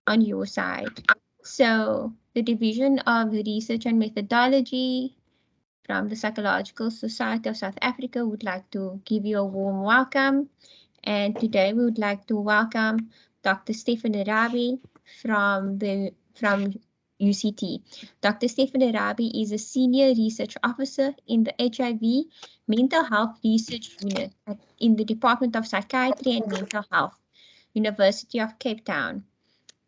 on your side. So the Division of Research and Methodology from the Psychological Society of South Africa would like to give you a warm welcome. And today we would like to welcome Dr. Stephan Rabie from UCT. Dr. Stephan Rabie is a senior research officer in the HIV Mental Health Research Unit in the Department of Psychiatry and Mental Health, University of Cape Town.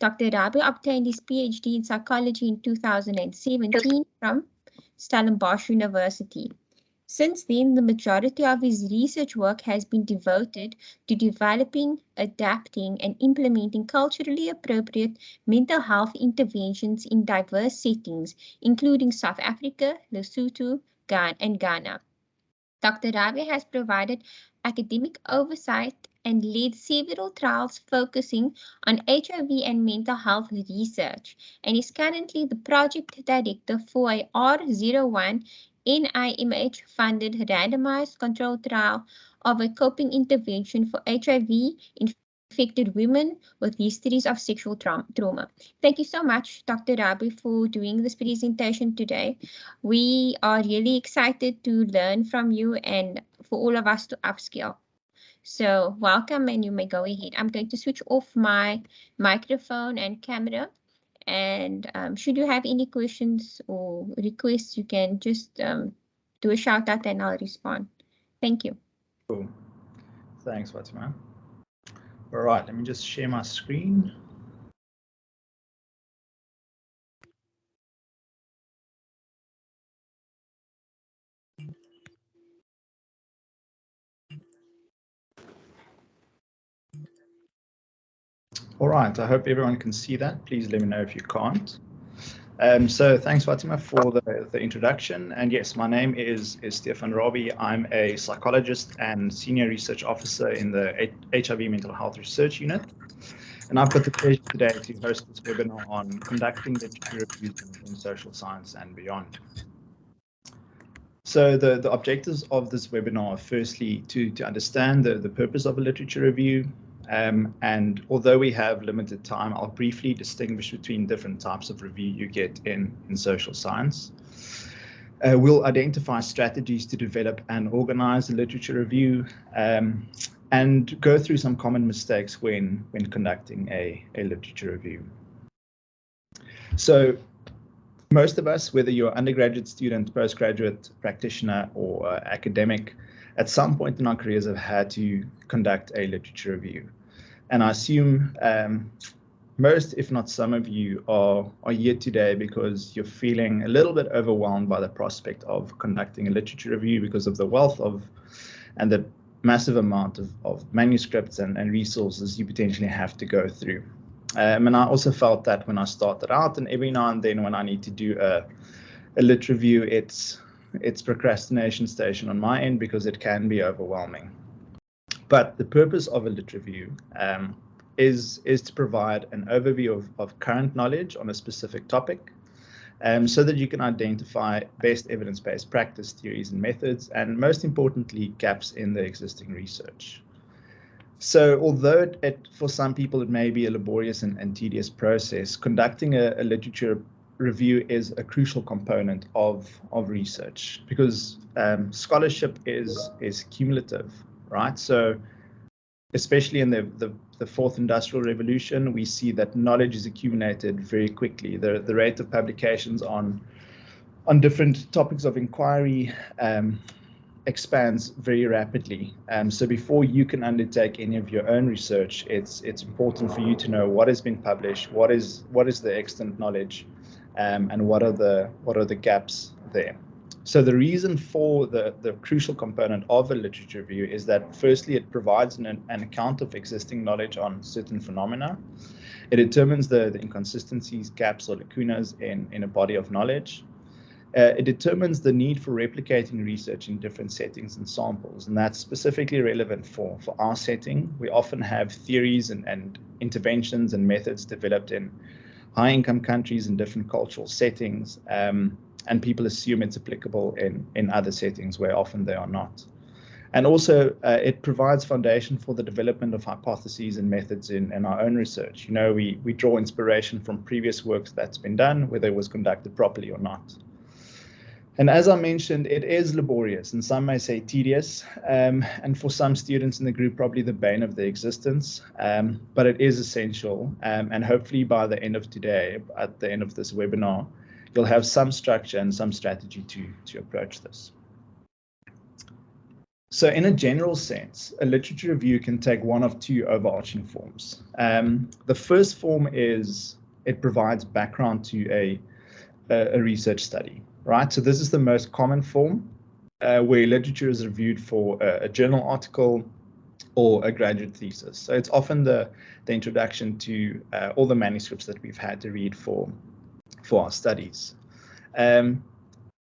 Dr. Rabie obtained his PhD in psychology in 2017 from Stellenbosch University. Since then, the majority of his research work has been devoted to developing, adapting, and implementing culturally appropriate mental health interventions in diverse settings, including South Africa, Lesotho, and Ghana. Dr. Rabie has provided academic oversight and led several trials focusing on HIV and mental health research, and is currently the project director for a R01 NIMH-funded randomized controlled trial of a coping intervention for HIV-infected women with histories of sexual trauma. Thank you so much, Dr. Rabie, for doing this presentation today. We are really excited to learn from you and for all of us to upskill. So welcome, and you may go ahead. I'm going to switch off my microphone and camera. And should you have any questions or requests, you can just do a shout out and I'll respond. Thank you. Cool. Thanks, Fatima. All right, let me just share my screen. All right, I hope everyone can see that. Please let me know if you can't. So thanks, Fatima, for the introduction. And yes, my name is Stephan Rabie. I'm a psychologist and senior research officer in the HIV Mental Health Research Unit. And I've got the pleasure today to host this webinar on conducting literature reviews in social science and beyond. So the objectives of this webinar are firstly to understand the purpose of a literature review. And although we have limited time, I'll briefly distinguish between different types of review you get in social science. We'll identify strategies to develop and organize a literature review, and go through some common mistakes when conducting a literature review. So most of us, whether you're an undergraduate student, postgraduate practitioner, or academic, at some point in our careers have had to conduct a literature review. And I assume most, if not some of you, are here today because you're feeling a little bit overwhelmed by the prospect of conducting a literature review because of the wealth of and the massive amount of manuscripts and resources you potentially have to go through. And I also felt that when I started out, and every now and then when I need to do a lit review, it's procrastination station on my end because it can be overwhelming. But the purpose of a lit review is to provide an overview of current knowledge on a specific topic, so that you can identify best evidence-based practice, theories and methods, and most importantly, gaps in the existing research. So although for some people it may be a laborious and tedious process, conducting a literature review is a crucial component of research, because scholarship is cumulative, right? So especially in the fourth industrial revolution, we see that knowledge is accumulated very quickly. The rate of publications on different topics of inquiry expands very rapidly. So before you can undertake any of your own research, it's important for you to know what has been published, what is the extant knowledge, and what are the gaps there. So the reason for the crucial component of a literature review is that firstly, it provides an account of existing knowledge on certain phenomena. It determines the inconsistencies, gaps, or lacunas in a body of knowledge. It determines the need for replicating research in different settings and samples, and that's specifically relevant for our setting. We often have theories and interventions and methods developed in high-income countries in different cultural settings, and people assume it's applicable in other settings where often they are not. And also, it provides foundation for the development of hypotheses and methods in our own research. We draw inspiration from previous work that's been done, whether it was conducted properly or not. And as I mentioned, it is laborious, and some may say tedious, and for some students in the group, probably the bane of their existence, but it is essential. And hopefully by the end of today, at the end of this webinar, you'll have some structure and some strategy to approach this. So in a general sense, a literature review can take one of two overarching forms. The first form is it provides background to a research study, right? So this is the most common form where literature is reviewed for a journal article or a graduate thesis. So it's often the introduction to all the manuscripts that we've had to read for our studies.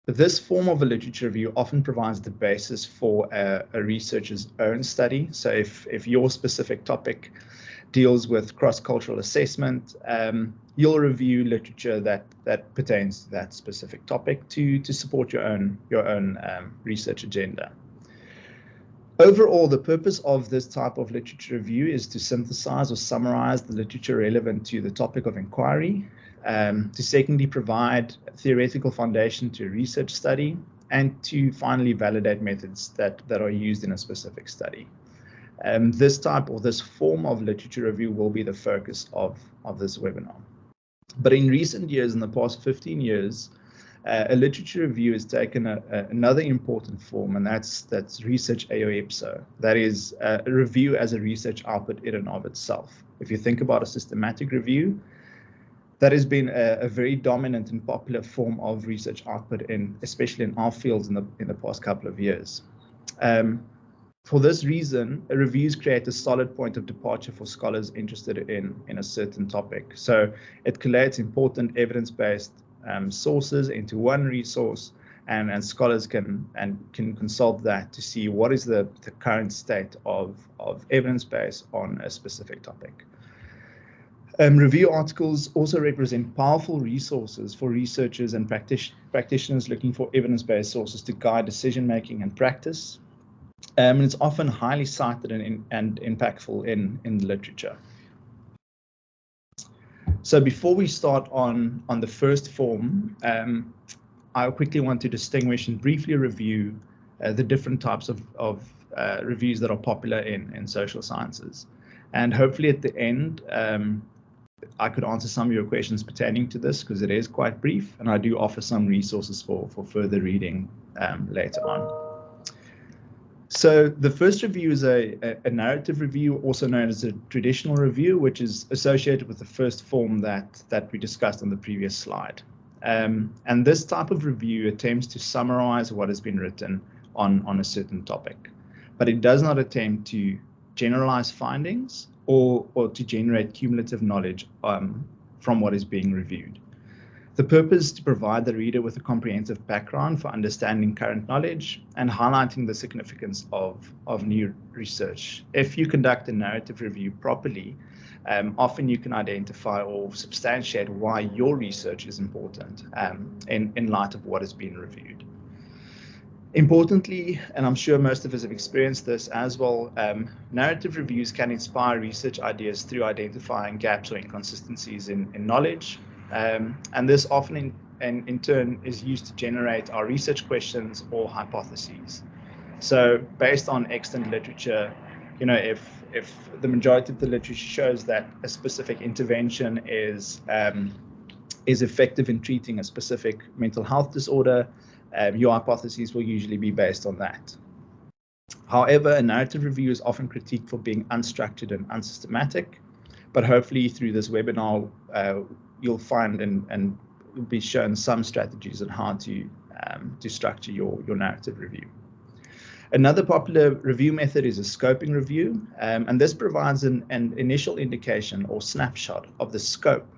This form of a literature review often provides the basis for a researcher's own study. So if your specific topic deals with cross-cultural assessment, you'll review literature that pertains to that specific topic to support your own research agenda. Overall, the purpose of this type of literature review is to synthesize or summarize the literature relevant to the topic of inquiry, to secondly provide a theoretical foundation to a research study, and to finally validate methods that are used in a specific study. This type or this form of literature review will be the focus of this webinar. But in recent years, in the past 15 years, a literature review has taken another important form, and that's research AO-IPSO. That is a review as a research output in and of itself. If you think about a systematic review, that has been a very dominant and popular form of research output, especially in our fields in the past couple of years. For this reason, reviews create a solid point of departure for scholars interested in a certain topic. So it collates important evidence-based sources into one resource, and scholars can consult that to see what is the current state of evidence base on a specific topic. Review articles also represent powerful resources for researchers and practitioners looking for evidence-based sources to guide decision-making and practice. And it's often highly cited and impactful in the literature. So before we start on the first form, I quickly want to distinguish and briefly review the different types of reviews that are popular in social sciences. And hopefully at the end, I could answer some of your questions pertaining to this, because it is quite brief, and I do offer some resources for further reading later on. So the first review is a narrative review, also known as a traditional review, which is associated with the first form that we discussed on the previous slide. And this type of review attempts to summarize what has been written on a certain topic, but it does not attempt to generalize findings or to generate cumulative knowledge from what is being reviewed. The purpose is to provide the reader with a comprehensive background for understanding current knowledge and highlighting the significance of new research. If you conduct a narrative review properly, often you can identify or substantiate why your research is important in light of what has been reviewed. Importantly, and I'm sure most of us have experienced this as well, narrative reviews can inspire research ideas through identifying gaps or inconsistencies in knowledge. And this often in turn is used to generate our research questions or hypotheses. So based on extant literature, if the majority of the literature shows that a specific intervention is effective in treating a specific mental health disorder, your hypotheses will usually be based on that. However, a narrative review is often critiqued for being unstructured and unsystematic, but hopefully through this webinar, you'll find and be shown some strategies on how to structure your narrative review. Another popular review method is a scoping review, and this provides an initial indication or snapshot of the scope,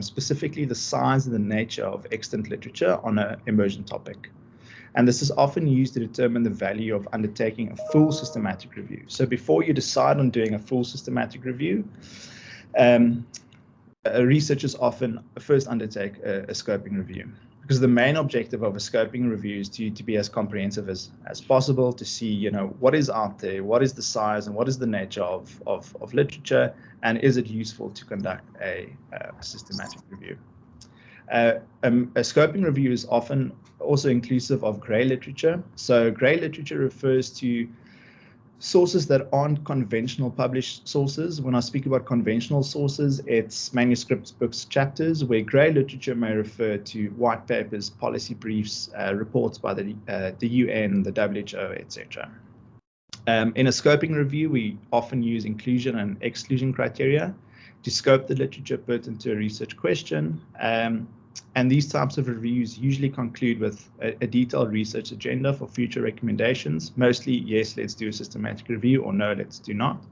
specifically the size and the nature of extant literature on an emergent topic. And this is often used to determine the value of undertaking a full systematic review. So before you decide on doing a full systematic review, researchers often first undertake a scoping review. because the main objective of a scoping review is to be as comprehensive as possible, to see, you know, what is out there, what is the size and what is the nature of literature, and is it useful to conduct a systematic review. A scoping review is often also inclusive of grey literature. So grey literature refers to sources that aren't conventional published sources. When I speak about conventional sources, it's manuscripts, books, chapters, where grey literature may refer to white papers, policy briefs, reports by the UN, the WHO, etc. In a scoping review, we often use inclusion and exclusion criteria to scope the literature pertinent to a research question. And these types of reviews usually conclude with a detailed research agenda for future recommendations, mostly, yes, let's do a systematic review, or no, let's do not.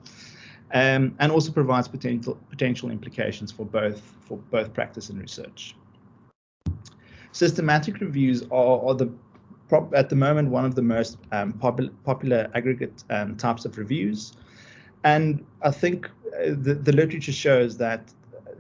And also provides potential implications for both practice and research. Systematic reviews are at the moment one of the most popular aggregate types of reviews. And I think the literature shows that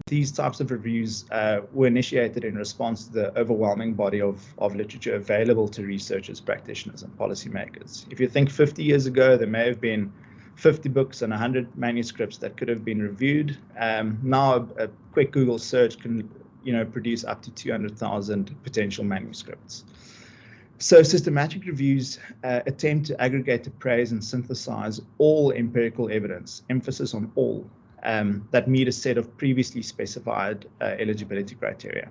these types of reviews were initiated in response to the overwhelming body of literature available to researchers, practitioners, and policymakers. If you think 50 years ago, there may have been 50 books and 100 manuscripts that could have been reviewed. Now, a quick Google search can, you know, produce up to 200,000 potential manuscripts. So systematic reviews attempt to aggregate, appraise, and synthesize all empirical evidence, emphasis on all, that meet a set of previously specified eligibility criteria.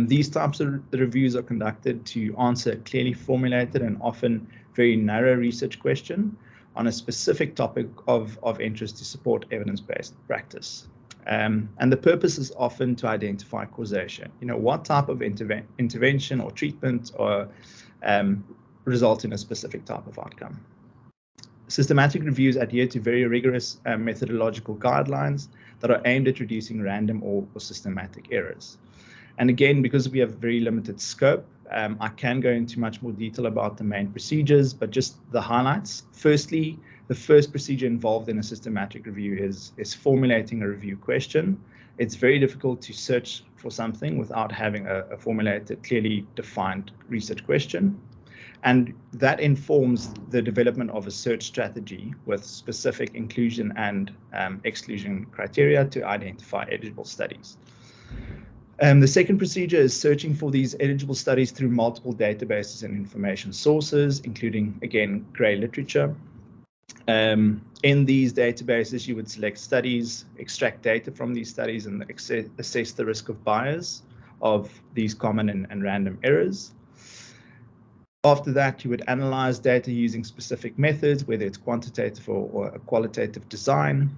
These types of reviews are conducted to answer a clearly formulated and often very narrow research question on a specific topic of interest to support evidence-based practice. And the purpose is often to identify causation. You know, what type of intervention or treatment or result in a specific type of outcome. Systematic reviews adhere to very rigorous methodological guidelines that are aimed at reducing random or systematic errors. And again, because we have very limited scope, I can go into much more detail about the main procedures, but just the highlights. Firstly, the first procedure involved in a systematic review is formulating a review question. It's very difficult to search for something without having a formulated, clearly defined research question. And that informs the development of a search strategy with specific inclusion and exclusion criteria to identify eligible studies. The second procedure is searching for these eligible studies through multiple databases and information sources, including, again, grey literature. In these databases, you would select studies, extract data from these studies, and assess the risk of bias of these common and random errors. After that, you would analyze data using specific methods, whether it's quantitative or a qualitative design.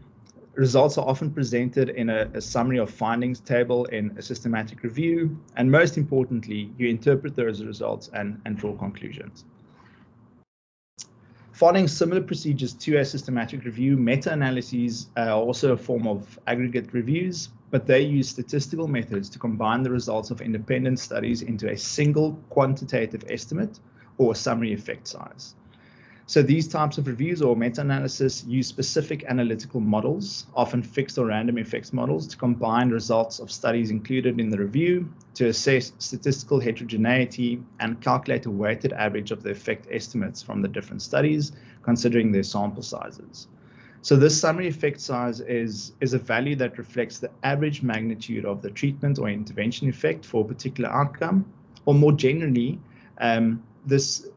Results are often presented in a summary of findings table in a systematic review. And most importantly, you interpret those results and draw conclusions. Following similar procedures to a systematic review, meta-analyses are also a form of aggregate reviews, but they use statistical methods to combine the results of independent studies into a single quantitative estimate or summary effect size. So these types of reviews or meta-analysis use specific analytical models, often fixed or random effects models, to combine results of studies included in the review to assess statistical heterogeneity and calculate a weighted average of the effect estimates from the different studies, considering their sample sizes. So this summary effect size is a value that reflects the average magnitude of the treatment or intervention effect for a particular outcome, or more generally, this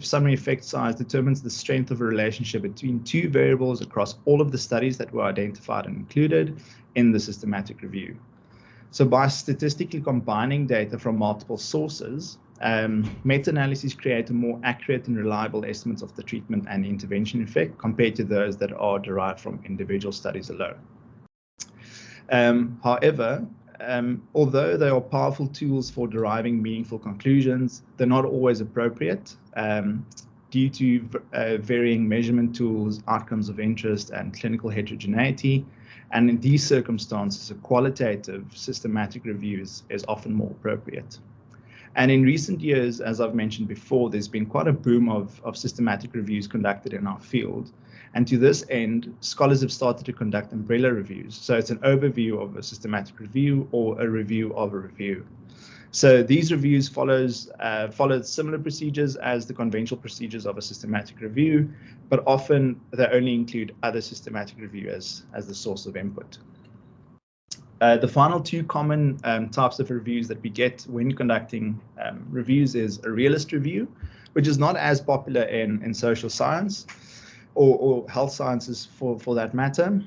summary effect size determines the strength of a relationship between two variables across all of the studies that were identified and included in the systematic review. So by statistically combining data from multiple sources, meta-analyses create a more accurate and reliable estimates of the treatment and intervention effect compared to those that are derived from individual studies alone. However, although they are powerful tools for deriving meaningful conclusions, they're not always appropriate due to varying measurement tools, outcomes of interest, and clinical heterogeneity. And in these circumstances, a qualitative systematic review is often more appropriate. And in recent years, as I've mentioned before, there's been quite a boom of systematic reviews conducted in our field. And to this end, scholars have started to conduct umbrella reviews. So it's an overview of a systematic review or a review of a review. So these reviews followed similar procedures as the conventional procedures of a systematic review, but often they only include other systematic review as the source of input. The final two common types of reviews that we get when conducting reviews is a realist review, which is not as popular in social science or health sciences for that matter,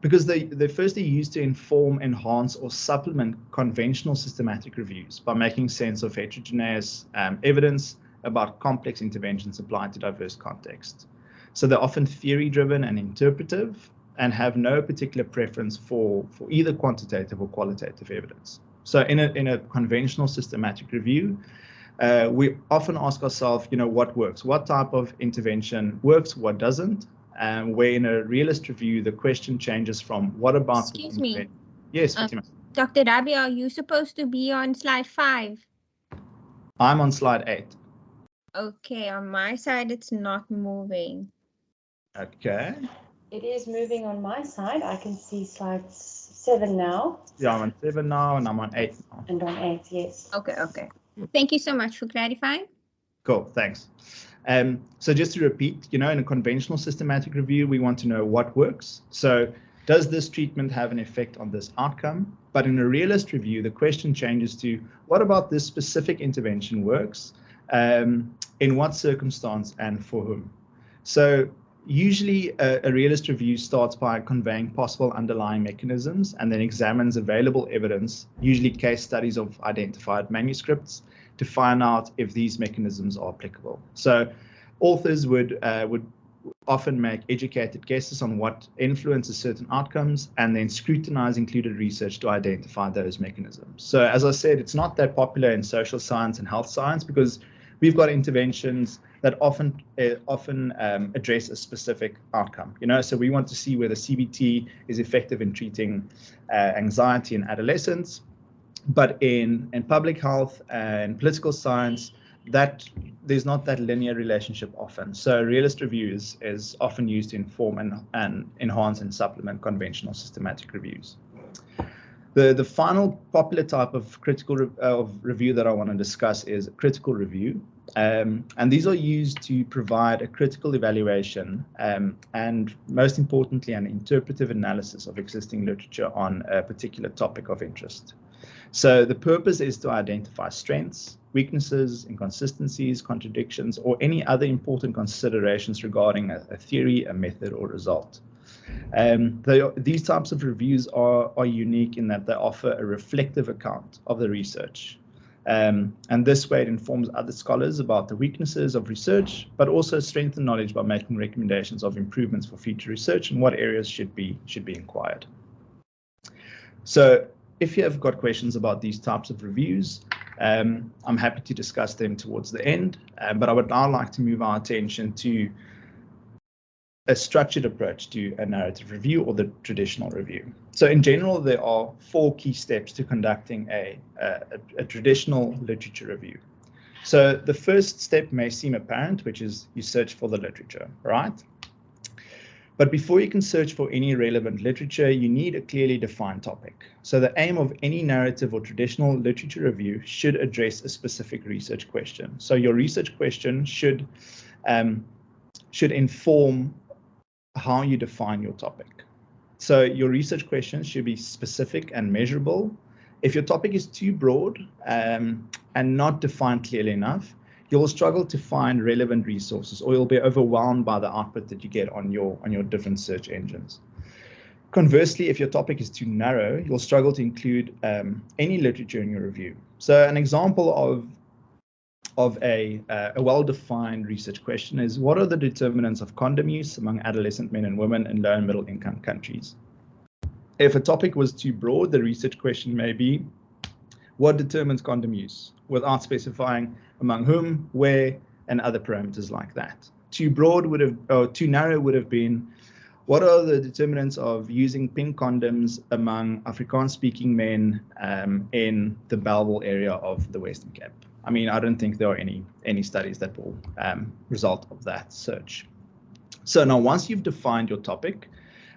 because they're firstly used to inform, enhance, or supplement conventional systematic reviews by making sense of heterogeneous evidence about complex interventions applied to diverse contexts. So they're often theory-driven and interpretive, and have no particular preference for either quantitative or qualitative evidence. So in a conventional systematic review, we often ask ourselves, what works? What type of intervention works? What doesn't? Where in a realist review, the question changes from what about... Excuse me. Yes, Fatima. Dr. Rabie, are you supposed to be on slide 5? I'm on slide 8. Okay, on my side, it's not moving. Okay. It is moving on my side. I can see slide 7 now. Yeah, I'm on 7 now, and I'm on 8 now. And on 8, yes. Okay. Thank you so much for clarifying. Cool, thanks. So just to repeat, in a conventional systematic review, we want to know what works. So does this treatment have an effect on this outcome? But in a realist review, the question changes to what about this specific intervention works, in what circumstance and for whom? So usually a realist review starts by conveying possible underlying mechanisms and then examines available evidence, usually case studies of identified manuscripts, to find out if these mechanisms are applicable. So authors would often make educated guesses on what influences certain outcomes and then scrutinize included research to identify those mechanisms. So as I said, it's not that popular in social science and health science because we've got interventions that often address a specific outcome. So we want to see whether CBT is effective in treating anxiety in adolescents, but in public health and political science, that there's not that linear relationship often. So realist review is often used to inform and enhance and supplement conventional systematic reviews. The final popular type of review that I want to discuss is critical review. And these are used to provide a critical evaluation and most importantly, an interpretive analysis of existing literature on a particular topic of interest. So the purpose is to identify strengths, weaknesses, inconsistencies, contradictions, or any other important considerations regarding a theory, a method, or result. These types of reviews are unique in that they offer a reflective account of the research. And this way it informs other scholars about the weaknesses of research, but also strengthen knowledge by making recommendations of improvements for future research and what areas should be inquired. So if you have got questions about these types of reviews, I'm happy to discuss them towards the end, but I would now like to move our attention to a structured approach to a narrative review or the traditional review. So in general, there are 4 key steps to conducting a traditional literature review. So the first step may seem apparent, which is you search for the literature, right? But before you can search for any relevant literature, you need a clearly defined topic. So the aim of any narrative or traditional literature review should address a specific research question. So your research question should inform how you define your topic. So your research questions should be specific and measurable. If your topic is too broad and not defined clearly enough, you'll struggle to find relevant resources, or you'll be overwhelmed by the output that you get on your different search engines. Conversely, if your topic is too narrow, you'll struggle to include any literature in your review. So an example of a well-defined research question is, what are the determinants of condom use among adolescent men and women in low and middle income countries? If a topic was too broad, the research question may be, what determines condom use, without specifying among whom, where, and other parameters like that. Too narrow would have been, what are the determinants of using pink condoms among Afrikaans-speaking men in the Bellville area of the Western Cape? I mean, I don't think there are any studies that will result of that search. So now once you've defined your topic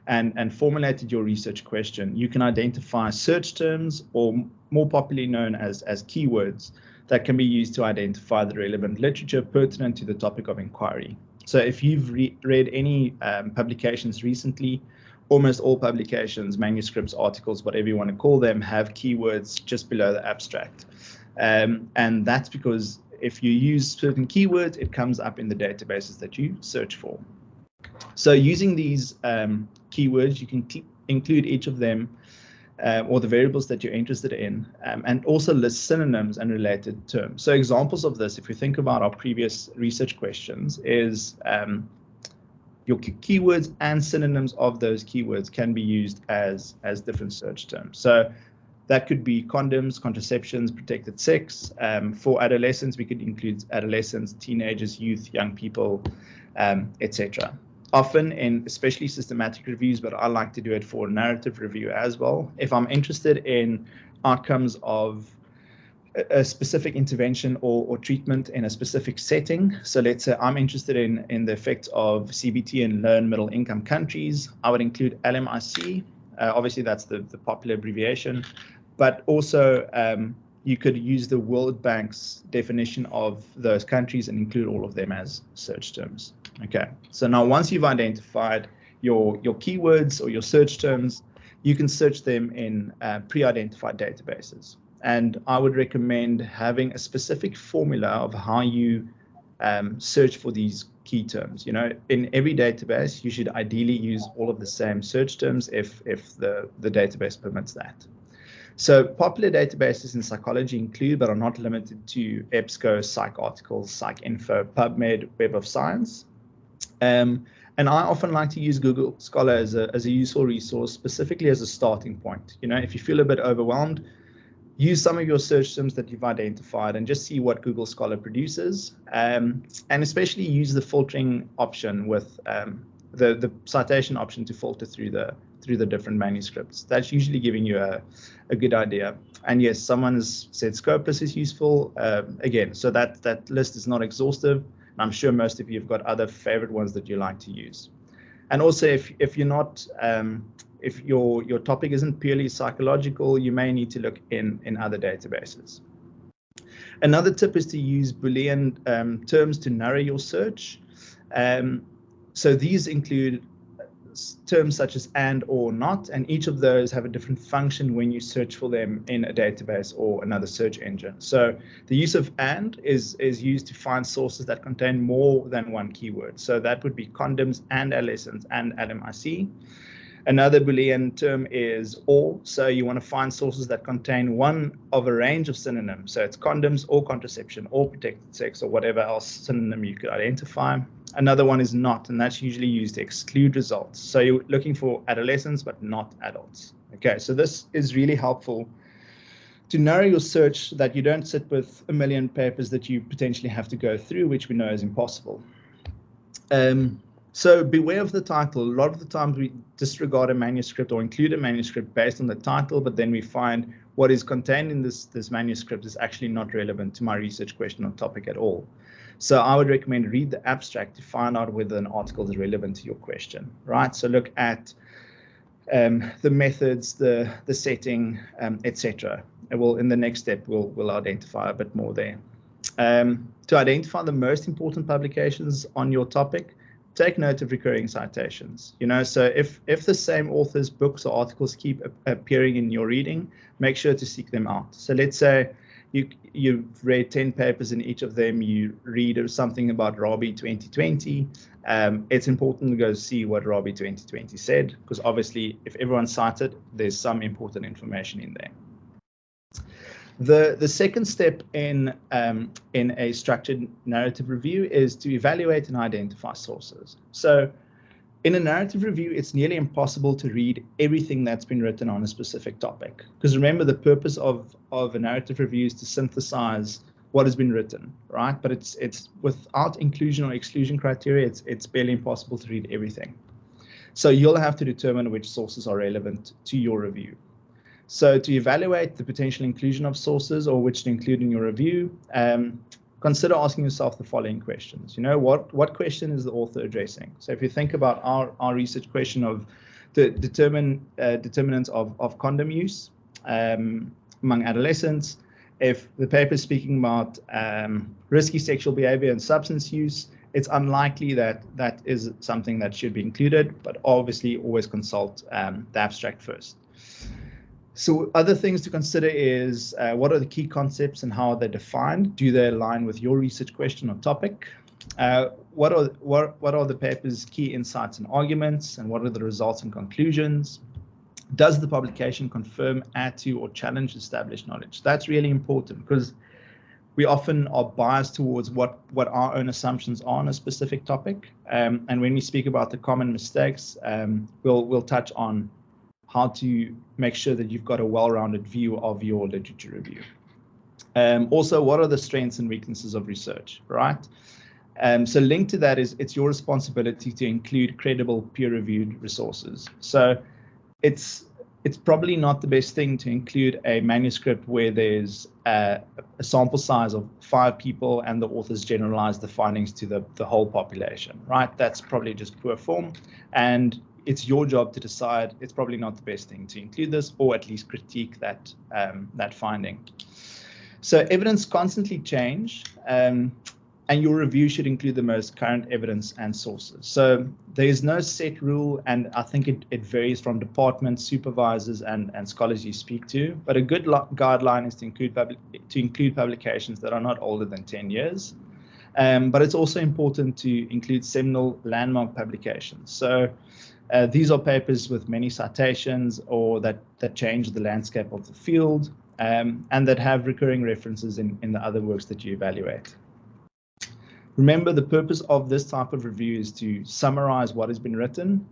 and formulated your research question, you can identify search terms or more popularly known as keywords that can be used to identify the relevant literature pertinent to the topic of inquiry. So if you've read any publications recently, almost all publications, manuscripts, articles, whatever you want to call them, have keywords just below the abstract. And that's because if you use certain keywords, it comes up in the databases that you search for. So using these keywords, you can include each of them or the variables that you're interested in, and also list synonyms and related terms. So examples of this, if we think about our previous research questions, is your keywords and synonyms of those keywords can be used as different search terms. So that could be condoms, contraceptions, protected sex. For adolescents, we could include adolescents, teenagers, youth, young people, etc. Often in especially systematic reviews, but I like to do it for narrative review as well. If I'm interested in outcomes of a specific intervention or treatment in a specific setting, so let's say I'm interested in the effects of CBT in low and middle income countries, I would include LMIC. Obviously, that's the popular abbreviation, but also you could use the World Bank's definition of those countries and include all of them as search terms. Okay, so now once you've identified your keywords or your search terms, you can search them in pre-identified databases. And I would recommend having a specific formula of how you search for these key terms. You know, in every database, you should ideally use all of the same search terms if the database permits that. So popular databases in psychology include, but are not limited to, EBSCO, PsycArticles, PsycInfo, PubMed, Web of Science. And I often like to use Google Scholar as a useful resource, specifically as a starting point. You know, if you feel a bit overwhelmed, use some of your search terms that you've identified and just see what Google Scholar produces. And especially use the filtering option with the citation option to filter through the different manuscripts. That's usually giving you a good idea. And yes, someone has said Scopus is useful. Again, so that list is not exhaustive. I'm sure most of you have got other favorite ones that you like to use. And also, if you're not, if your topic isn't purely psychological, you may need to look in other databases. Another tip is to use Boolean terms to narrow your search. So these include terms such as and, or, not, and each of those have a different function when you search for them in a database or another search engine. So the use of and is used to find sources that contain more than one keyword. So that would be condoms and adolescents and LMIC. Another Boolean term is or, so you want to find sources that contain one of a range of synonyms. So it's condoms or contraception or protected sex or whatever else synonym you could identify. Another one is not, and that's usually used to exclude results. So you're looking for adolescents, but not adults. Okay, so this is really helpful to narrow your search so that you don't sit with a million papers that you potentially have to go through, which we know is impossible. So beware of the title. A lot of the times we disregard a manuscript or include a manuscript based on the title, but then we find what is contained in this manuscript is actually not relevant to my research question or topic at all. So I would recommend read the abstract to find out whether an article is relevant to your question, right? So look at the methods, the setting, etc. Well, in the next step, we'll identify a bit more there. To identify the most important publications on your topic, take note of recurring citations. You know, so if the same author's books or articles keep appearing in your reading, make sure to seek them out. So let's say you've read 10 papers, in each of them you read something about Rabie 2020. It's important to go see what Rabie 2020 said, because obviously if everyone cited, there's some important information in there. The second step in a structured narrative review is to evaluate and identify sources. So in a narrative review, it's nearly impossible to read everything that's been written on a specific topic. Because remember, the purpose of a narrative review is to synthesize what has been written, right? But it's without inclusion or exclusion criteria, it's barely impossible to read everything. So you'll have to determine which sources are relevant to your review. So to evaluate the potential inclusion of sources or which to include in your review, consider asking yourself the following questions. You know, what question is the author addressing? So if you think about our research question of the determinants of condom use, among adolescents. If the paper is speaking about risky sexual behavior and substance use, it's unlikely that that is something that should be included, but obviously always consult the abstract first. So other things to consider is what are the key concepts and how they're defined? Do they align with your research question or topic? What are the paper's key insights and arguments, and what are the results and conclusions? Does the publication confirm, add to, or challenge established knowledge? That's really important because we often are biased towards what our own assumptions are on a specific topic. And when we speak about the common mistakes, we'll touch on how to make sure that you've got a well-rounded view of your literature review. Also, what are the strengths and weaknesses of research, right? So linked to that is it's your responsibility to include credible peer-reviewed resources. So it's probably not the best thing to include a manuscript where there's a sample size of 5 people and the authors generalize the findings to the whole population, right? That's probably just poor form, and it's your job to decide. It's probably not the best thing to include this, or at least critique that finding. So evidence constantly change, and your review should include the most current evidence and sources. So there is no set rule, and I think it varies from departments, supervisors, and scholars you speak to. But a good guideline is to include publications that are not older than 10 years. But it's also important to include seminal landmark publications. So these are papers with many citations or that change the landscape of the field, and that have recurring references in the other works that you evaluate. Remember, the purpose of this type of review is to summarize what has been written.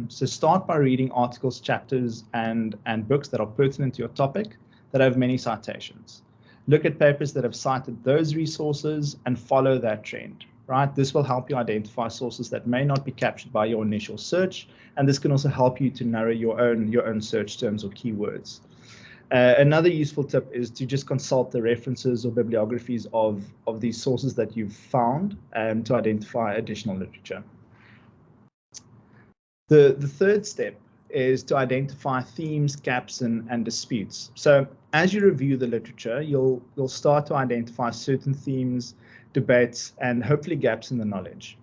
So start by reading articles, chapters, and books that are pertinent to your topic that have many citations. Look at papers that have cited those resources and follow that trend, right? This will help you identify sources that may not be captured by your initial search, and this can also help you to narrow your own search terms or keywords. Another useful tip is to just consult the references or bibliographies of these sources that you've found to identify additional literature. The third step is to identify themes, gaps, and disputes. So as you review the literature, you'll start to identify certain themes, debates, and hopefully gaps in the knowledge.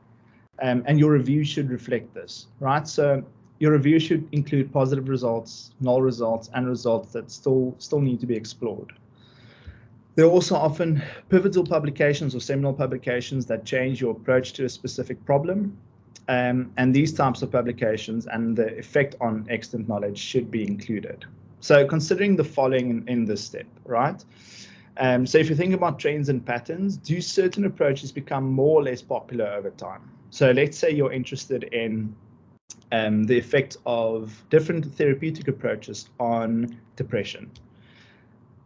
And your review should reflect this, right? So your review should include positive results, null results, and results that still need to be explored. There are also often pivotal publications or seminal publications that change your approach to a specific problem. And these types of publications and the effect on extant knowledge should be included. So considering the following in this step, right? So if you think about trends and patterns, do certain approaches become more or less popular over time? So let's say you're interested in the effect of different therapeutic approaches on depression.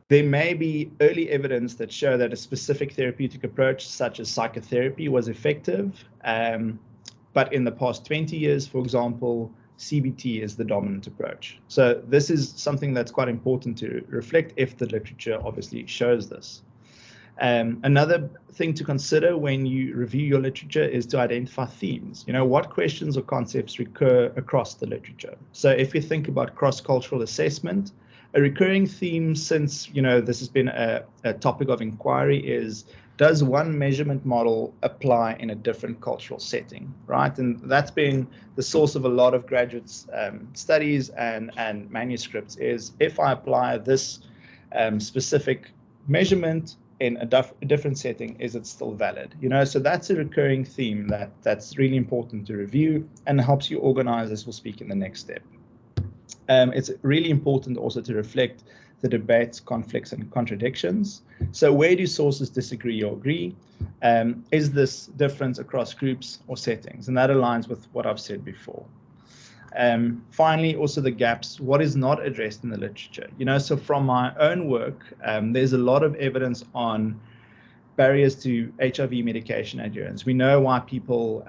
There may be early evidence that show that a specific therapeutic approach, such as psychotherapy, was effective. But in the past 20 years, for example, CBT is the dominant approach. So this is something that's quite important to reflect if the literature obviously shows this. Another thing to consider when you review your literature is to identify themes. You know, what questions or concepts recur across the literature? So if you think about cross-cultural assessment, a recurring theme since, you know, this has been a topic of inquiry is, does one measurement model apply in a different cultural setting, right? And that's been the source of a lot of graduate studies and manuscripts is, if I apply this specific measurement in a different setting, is it still valid? You know, so that's a recurring theme that's really important to review and helps you organize, as we'll speak in the next step. It's really important also to reflect the debates, conflicts, and contradictions. So where do sources disagree or agree? Is this difference across groups or settings? And that aligns with what I've said before. Finally, also the gaps, what is not addressed in the literature? You know, so from my own work, there's a lot of evidence on barriers to HIV medication adherence. We know why people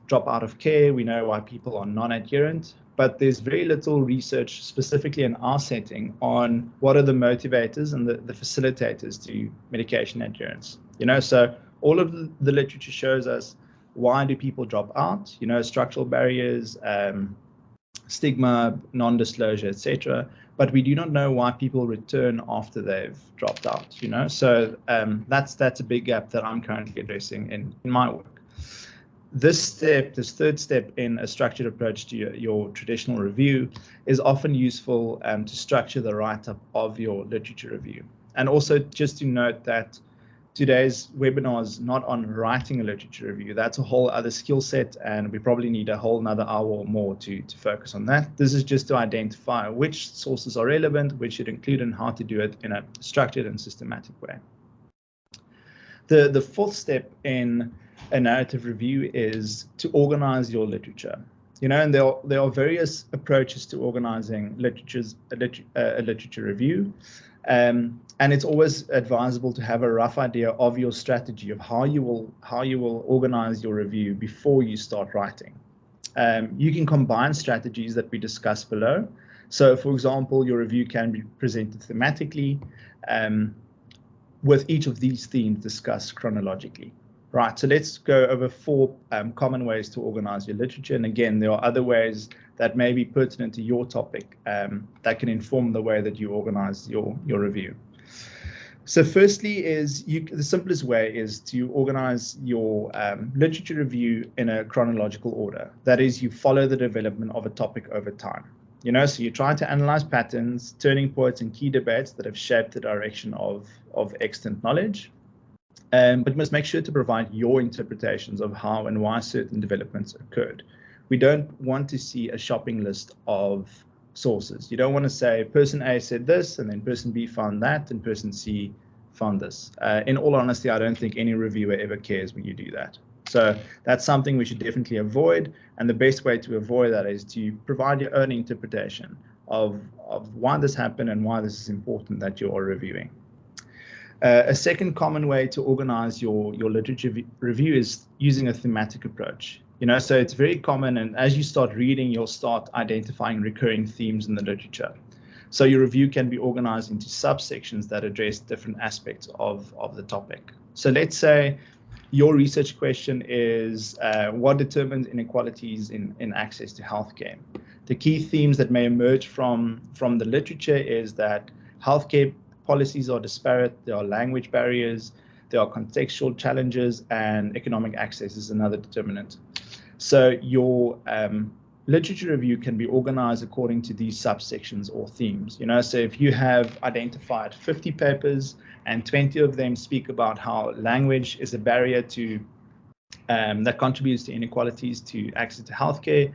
drop out of care. We know why people are non-adherent, but there's very little research specifically in our setting on what are the motivators and the facilitators to medication adherence. You know, so all of the literature shows us, why do people drop out? You know, structural barriers, stigma, non-disclosure, etc. But we do not know why people return after they've dropped out, So that's a big gap that I'm currently addressing in my work. This third step in a structured approach to your traditional review is often useful to structure the write-up of your literature review. And also just to note that today's webinar is not on writing a literature review. That's a whole other skill set, and we probably need a whole another hour or more to focus on that. This is just to identify which sources are relevant, which should include, and how to do it in a structured and systematic way. The fourth step in a narrative review is to organize your literature. And there are various approaches to organizing a literature review. And it's always advisable to have a rough idea of your strategy of how you will organize your review before you start writing. You can combine strategies that we discuss below. So, for example, your review can be presented thematically, with each of these themes discussed chronologically. Right, so let's go over 4 common ways to organize your literature. And again, there are other ways that may be pertinent to your topic that can inform the way that you organize your review. So firstly, the simplest way is to organize your literature review in a chronological order. That is, you follow the development of a topic over time. So you try to analyze patterns, turning points, and key debates that have shaped the direction of extant knowledge. But must make sure to provide your interpretations of how and why certain developments occurred. We don't want to see a shopping list of sources. You don't want to say person A said this, and then person B found that, and person C found this. In all honesty, I don't think any reviewer ever cares when you do that. So that's something we should definitely avoid. And the best way to avoid that is to provide your own interpretation of why this happened and why this is important that you are reviewing. A second common way to organize your literature review is using a thematic approach. So it's very common, and as you start reading, you'll start identifying recurring themes in the literature. So your review can be organized into subsections that address different aspects of the topic. So let's say your research question is what determines inequalities in access to healthcare. The key themes that may emerge from the literature is that healthcare policies are disparate, there are language barriers, there are contextual challenges, and economic access is another determinant. So your literature review can be organized according to these subsections or themes. So if you have identified 50 papers and 20 of them speak about how language is a barrier to that contributes to inequalities to access to healthcare,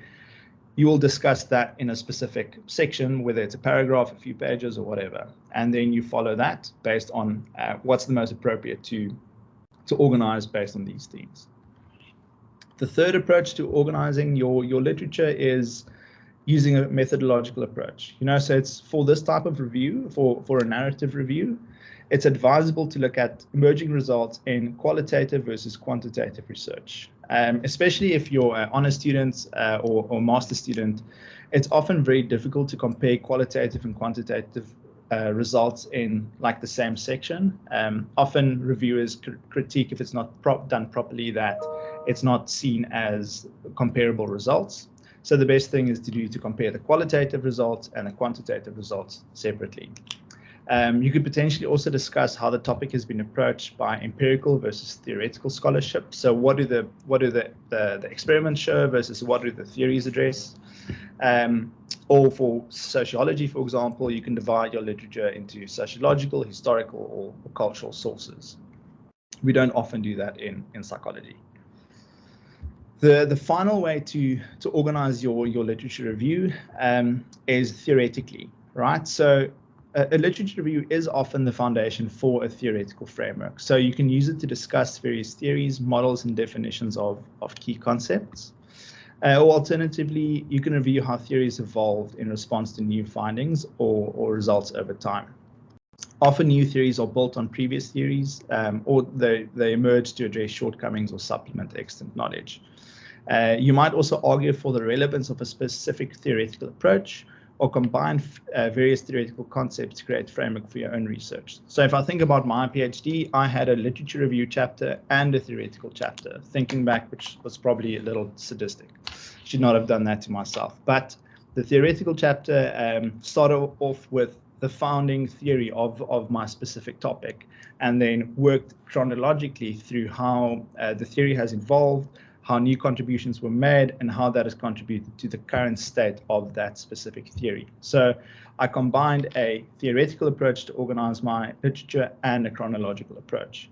you will discuss that in a specific section, whether it's a paragraph, a few pages, or whatever. And then you follow that based on what's the most appropriate to organize based on these themes. The third approach to organizing your literature is using a methodological approach. So it's for this type of review, for a narrative review, it's advisable to look at emerging results in qualitative versus quantitative research. Especially if you're an honor student or master student, it's often very difficult to compare qualitative and quantitative results in like the same section. Often reviewers critique if it's not done properly that it's not seen as comparable results. So the best thing is to compare the qualitative results and the quantitative results separately. You could potentially also discuss how the topic has been approached by empirical versus theoretical scholarship. So what do the experiments show versus what do the theories address? Or for sociology, for example, you can divide your literature into sociological, historical, or cultural sources. We don't often do that in psychology. The final way to organize your literature review is theoretically, right? So a literature review is often the foundation for a theoretical framework. So you can use it to discuss various theories, models, and definitions of key concepts. Or alternatively, you can review how theories evolved in response to new findings or results over time. Often new theories are built on previous theories, or they emerge to address shortcomings or supplement extant knowledge. You might also argue for the relevance of a specific theoretical approach, or combine various theoretical concepts to create a framework for your own research. So if I think about my PhD, I had a literature review chapter and a theoretical chapter. Thinking back, which was probably a little sadistic. Should not have done that to myself. But the theoretical chapter started off with the founding theory of my specific topic, and then worked chronologically through how the theory has evolved, how new contributions were made, and how that has contributed to the current state of that specific theory. So I combined a theoretical approach to organize my literature and a chronological approach.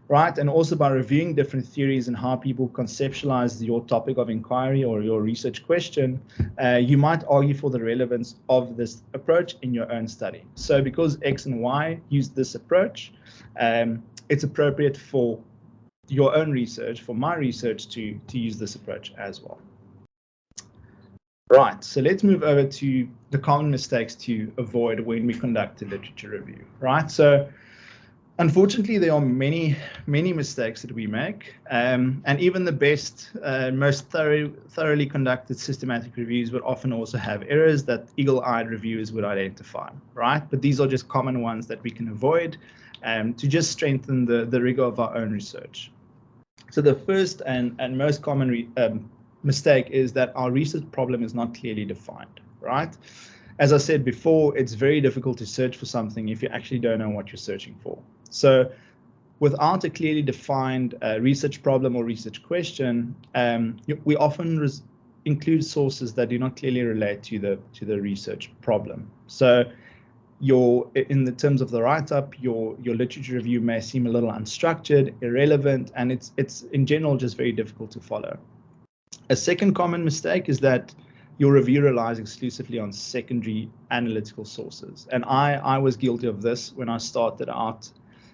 Right, and also by reviewing different theories and how people conceptualize your topic of inquiry or your research question, you might argue for the relevance of this approach in your own study. So because X and Y use this approach, it's appropriate for your own research, for my research, to use this approach as well. Right, so let's move over to the common mistakes to avoid when we conduct a literature review. Right, so unfortunately, there are many mistakes that we make, and even the best, most thoroughly conducted systematic reviews would often also have errors that eagle-eyed reviewers would identify, right? But these are just common ones that we can avoid to just strengthen the rigor of our own research. So the first and most common mistake is that our research problem is not clearly defined, right? As I said before, it's very difficult to search for something if you actually don't know what you're searching for. So without a clearly defined research problem or research question, we often include sources that do not clearly relate to the research problem. So in the terms of the write-up, your literature review may seem a little unstructured, irrelevant, and it's in general just very difficult to follow. A second common mistake is that your review relies exclusively on secondary analytical sources. And I was guilty of this when I started out,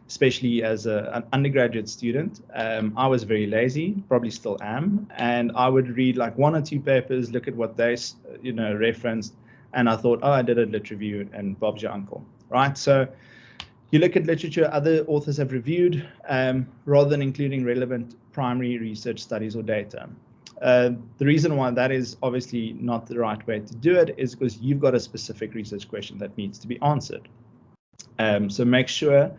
especially as an undergraduate student. I was very lazy, probably still am, and I would read like 1 or 2 papers, look at what they referenced, and I thought, oh, I did a lit review and Bob's your uncle, right? So you look at literature other authors have reviewed rather than including relevant primary research studies or data. The reason why that is obviously not the right way to do it is because you've got a specific research question that needs to be answered. So make sure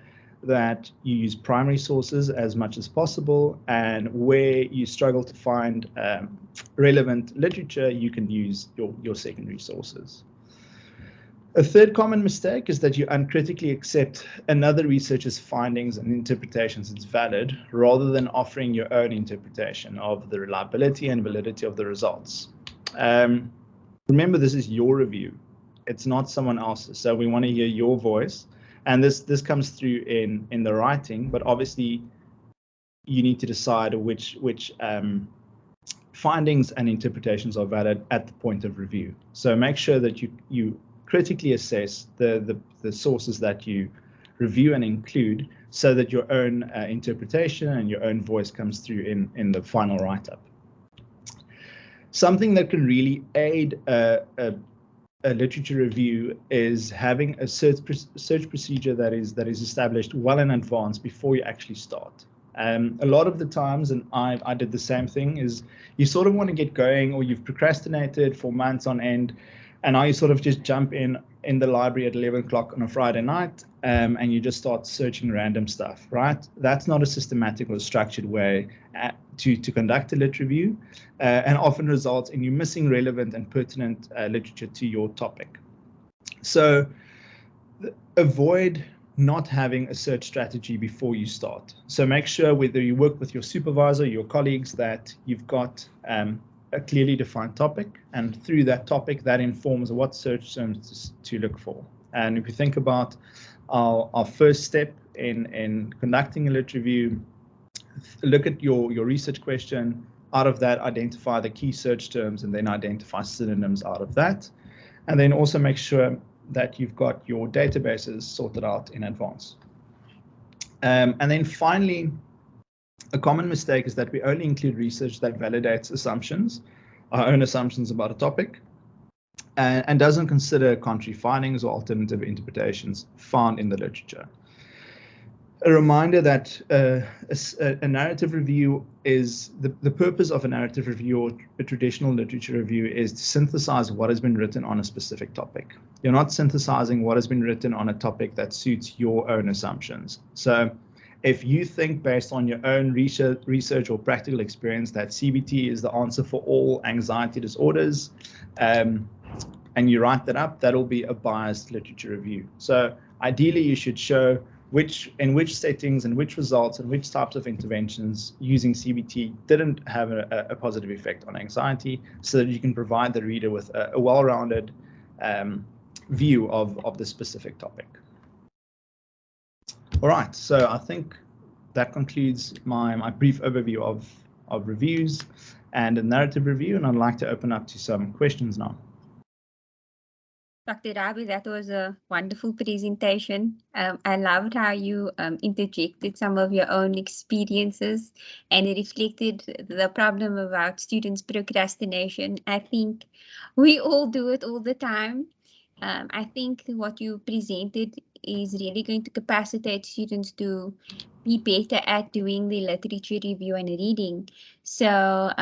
that you use primary sources as much as possible, and where you struggle to find relevant literature, you can use your secondary sources. A third common mistake is that you uncritically accept another researcher's findings and interpretations as valid, rather than offering your own interpretation of the reliability and validity of the results. Remember, this is your review. It's not someone else's. So we want to hear your voice. And this comes through in the writing, but obviously you need to decide which findings and interpretations are valid at the point of review. So make sure that you critically assess the sources that you review and include, so that your own interpretation and your own voice comes through in the final write-up. Something that can really aid a literature review is having a search procedure that is established well in advance before you actually start. A lot of the times, and I did the same thing, is you sort of want to get going, or you've procrastinated for months on end, and now you sort of just jump in the library at 11 o'clock on a Friday night, and you just start searching random stuff, right? That's not a systematic or structured way to conduct a lit review, and often results in you missing relevant and pertinent literature to your topic. So avoid not having a search strategy before you start. So make sure, whether you work with your supervisor, your colleagues, that you've got a clearly defined topic, and through that topic, that informs what search terms to look for. And if you think about our first step in conducting a lit review, look at your research question. Out of that, identify the key search terms, and then identify synonyms out of that. And then also make sure that you've got your databases sorted out in advance. And then finally, a common mistake is that we only include research that validates assumptions, our own assumptions about a topic, and doesn't consider contrary findings or alternative interpretations found in the literature. A reminder that a narrative review is, the purpose of a narrative review or a traditional literature review is to synthesize what has been written on a specific topic. You're not synthesizing what has been written on a topic that suits your own assumptions. So if you think, based on your own research or practical experience, that CBT is the answer for all anxiety disorders, and you write that up, that'll be a biased literature review. So ideally, you should show in which settings and which results and which types of interventions using CBT didn't have a positive effect on anxiety, so that you can provide the reader with a well-rounded view of the specific topic. All right, so I think that concludes my brief overview of reviews and a narrative review, and I'd like to open up to some questions now. Dr. Rabie, that was a wonderful presentation. I loved how you interjected some of your own experiences, and it reflected the problem about students' procrastination. I think we all do it all the time. I think what you presented is really going to capacitate students to be better at doing the literature review and reading. So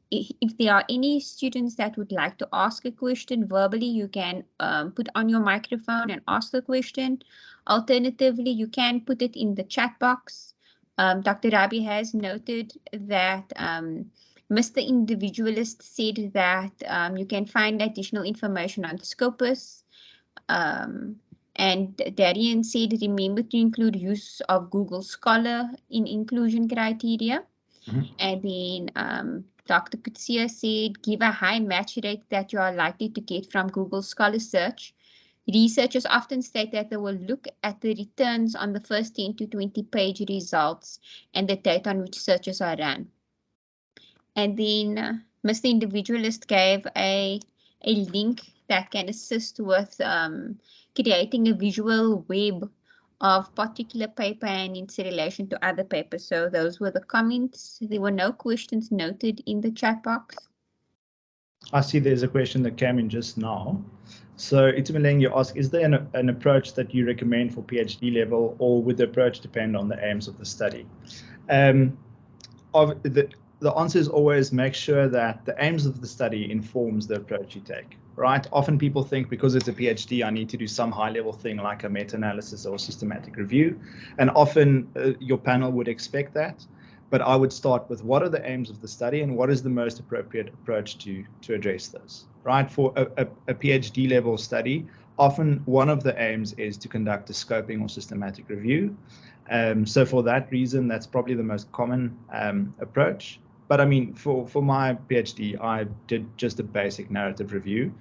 if there are any students that would like to ask a question verbally, you can put on your microphone and ask the question. Alternatively, you can put it in the chat box. Dr. Rabie has noted that Mr. Individualist said that you can find additional information on the Scopus. And Darian said, remember to include use of Google Scholar in inclusion criteria. And then Dr. Kutsia said, give a high match rate that you are likely to get from Google Scholar search. Researchers often state that they will look at the returns on the first 10 to 20 page results and the date on which searches are run. And then Mr. Individualist gave a link that can assist with creating a visual web of particular paper and its relation to other papers. So those were the comments. There were no questions noted in the chat box. I see there's a question that came in just now. So Itumeleng, you ask, is there an approach that you recommend for PhD level, or would the approach depend on the aims of the study? The answer is always make sure that the aims of the study informs the approach you take, right? Often people think because it's a PhD, I need to do some high-level thing like a meta-analysis or systematic review. And often your panel would expect that. But I would start with what are the aims of the study and what is the most appropriate approach to address those, right? For a PhD level study, often one of the aims is to conduct a scoping or systematic review. So for that reason, that's probably the most common approach. But I mean, for my PhD, I did just a basic narrative review,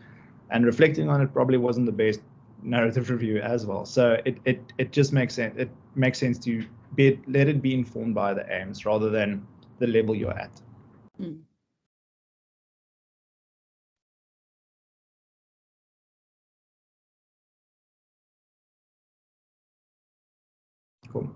and reflecting on it probably wasn't the best narrative review as well. So it just makes sense. It makes sense to let it be informed by the aims rather than the level you're at. Mm. Cool.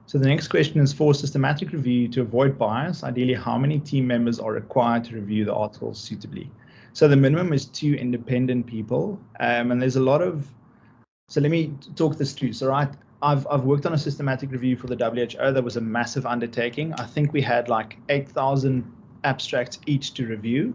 So the next question is, for systematic review to avoid bias, ideally how many team members are required to review the articles suitably? So the minimum is 2 independent people, and there's a lot of, so let me talk this through. So right, I've worked on a systematic review for the WHO. That was a massive undertaking. I think we had like 8,000 abstracts each to review.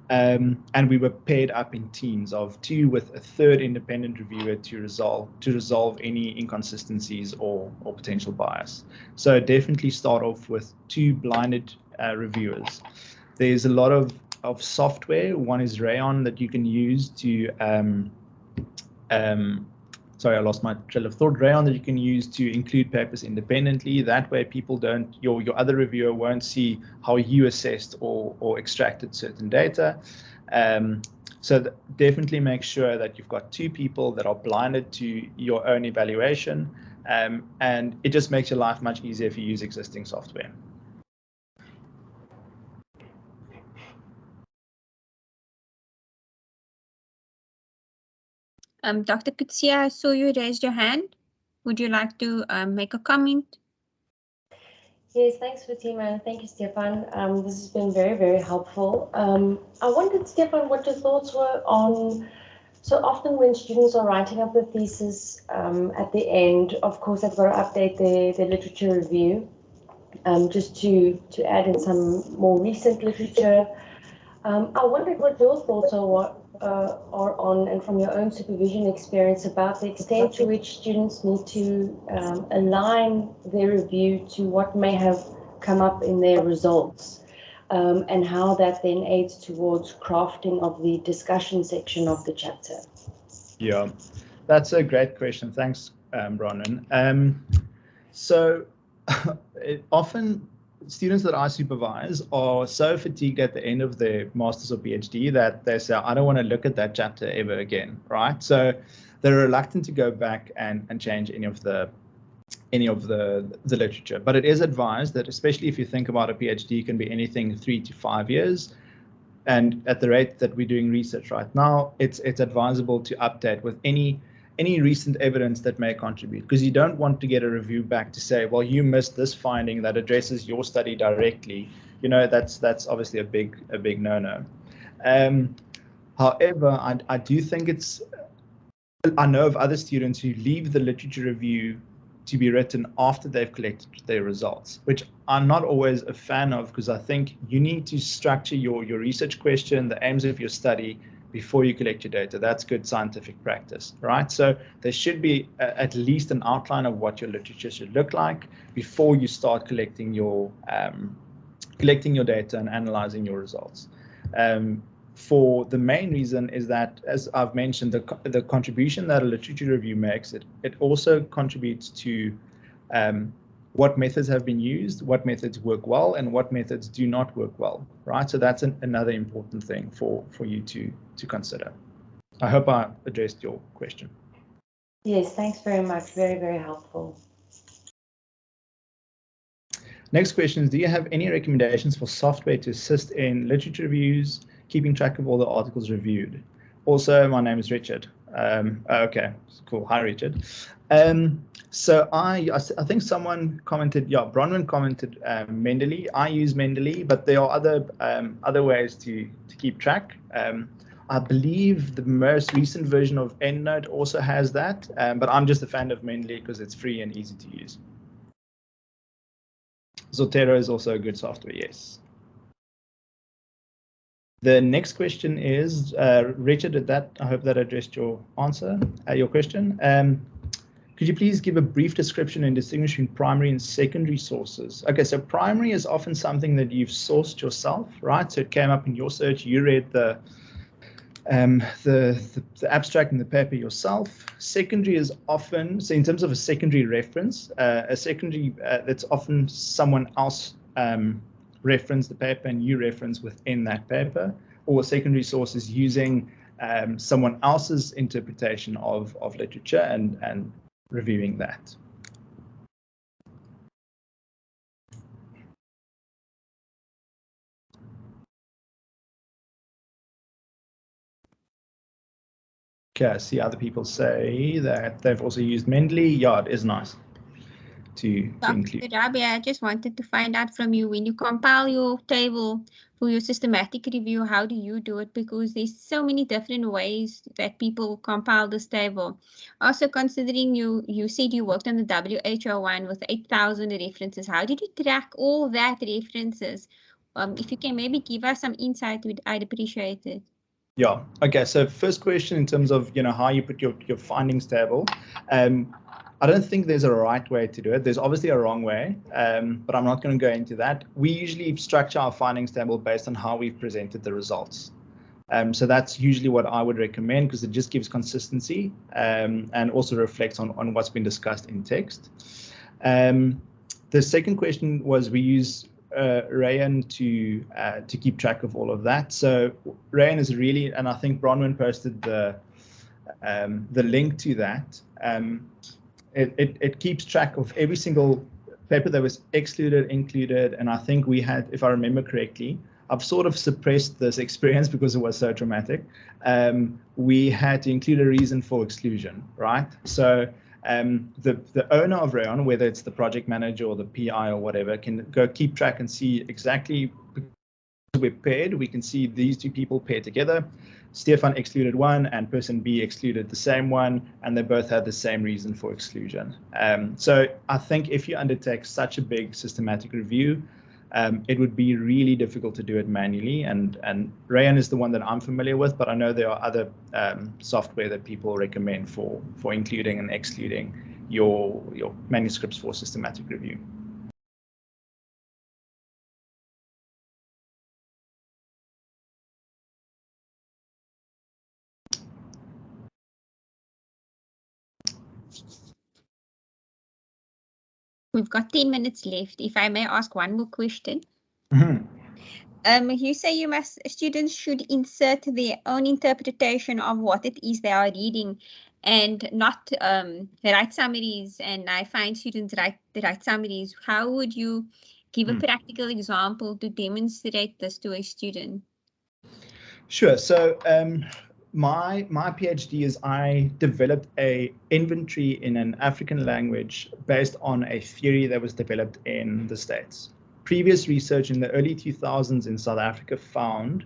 And we were paired up in teams of 2 with a 3rd independent reviewer to resolve any inconsistencies or potential bias. So definitely start off with 2 blinded reviewers. There's a lot of software. One is Rayon that you can use to sorry, I lost my trail of thought. Rayon that you can use to include papers independently. That way people don't, your other reviewer won't see how you assessed or extracted certain data. So definitely make sure that you've got 2 people that are blinded to your own evaluation. And it just makes your life much easier if you use existing software. Dr. Kutsia, I saw you raised your hand. Would you like to make a comment? Yes, thanks, Fatima. Thank you, Stephan. This has been very, very helpful. I wondered, Stephan, what your thoughts were on, so often when students are writing up the thesis at the end, of course, they've got to update their literature review just to add in some more recent literature. I wondered what your thoughts are on, and from your own supervision experience, about the extent to which students need to align their review to what may have come up in their results, and how that then aids towards crafting of the discussion section of the chapter? Yeah, that's a great question. Thanks, Bronwyn. So often students that I supervise are so fatigued at the end of their master's or PhD that they say, I don't want to look at that chapter ever again, right? So they're reluctant to go back and change any of the literature. But it is advised that, especially if you think about a PhD, can be anything 3 to 5 years. And at the rate that we're doing research right now, it's advisable to update with any recent evidence that may contribute, because you don't want to get a review back to say, well, you missed this finding that addresses your study directly. You know, that's obviously a big no-no. However, I do think I know of other students who leave the literature review to be written after they've collected their results, which I'm not always a fan of, because I think you need to structure your research question, the aims of your study, before you collect your data. That's good scientific practice, right? So there should be at least an outline of what your literature should look like before you start collecting your data and analyzing your results. For the main reason is that, as I've mentioned, the contribution that a literature review makes, it also contributes to what methods have been used, what methods work well, and what methods do not work well, right? So that's another important thing for you to consider. I hope I addressed your question. Yes, thanks very much. Very, very helpful. Next question is, do you have any recommendations for software to assist in literature reviews, keeping track of all the articles reviewed? Also, my name is Richard. Okay, cool. Hi, Richard. So I think someone commented, yeah, Bronwyn commented Mendeley. I use Mendeley, but there are other ways to keep track. I believe the most recent version of EndNote also has that, but I'm just a fan of Mendeley because it's free and easy to use. Zotero is also a good software, yes. The next question is, Richard, I hope that addressed your answer, your question. Could you please give a brief description and distinguishing primary and secondary sources? Okay, so primary is often something that you've sourced yourself, right? So it came up in your search, you read the abstract in the paper yourself. Secondary is often, so in terms of a secondary reference, that's often someone else reference the paper and you reference within that paper, or a secondary source is using someone else's interpretation of literature and reviewing that. Okay, I see other people say that they've also used Mendeley. Yeah, it is nice to include. Rabie, I just wanted to find out from you, when you compile your table for your systematic review, how do you do it? Because there's so many different ways that people compile this table. Also, considering you said you worked on the WHO one with 8,000 references, how did you track all that references? If you can maybe give us some insight, I'd appreciate it. Yeah. Okay. So first question, in terms of how you put your findings table, I don't think there's a right way to do it. There's obviously a wrong way, but I'm not going to go into that. We usually structure our findings table based on how we've presented the results. So that's usually what I would recommend, because it just gives consistency and also reflects on what's been discussed in text. The second question was, we use Rayan to keep track of all of that. So Rayan is really, and I think Bronwyn posted the link to that. It keeps track of every single paper that was excluded, included, and I think we had, if I remember correctly, I've sort of suppressed this experience because it was so traumatic. We had to include a reason for exclusion, right? So the owner of Rayon, whether it's the project manager or the PI or whatever, can go keep track and see exactly, we're paired, we can see these two people paired together. Stephan excluded one and person B excluded the same one, and they both had the same reason for exclusion. So I think if you undertake such a big systematic review, it would be really difficult to do it manually. And Rayan is the one that I'm familiar with, but I know there are other software that people recommend for including and excluding your manuscripts for systematic review. We've got 10 minutes left. If I may ask one more question. You say students should insert their own interpretation of what it is they are reading and not write summaries. And I find students write summaries. How would you give a practical example to demonstrate this to a student? Sure. So my PhD is I developed a inventory in an African language based on a theory that was developed in the States. Previous research in the early 2000s in South Africa found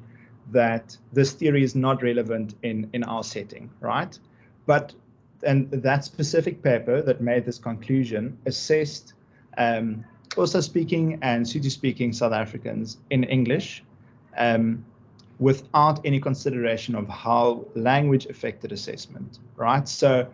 that this theory is not relevant in our setting, right? And that specific paper that made this conclusion assessed also speaking and Sotho-speaking South Africans in English without any consideration of how language affected assessment, right? So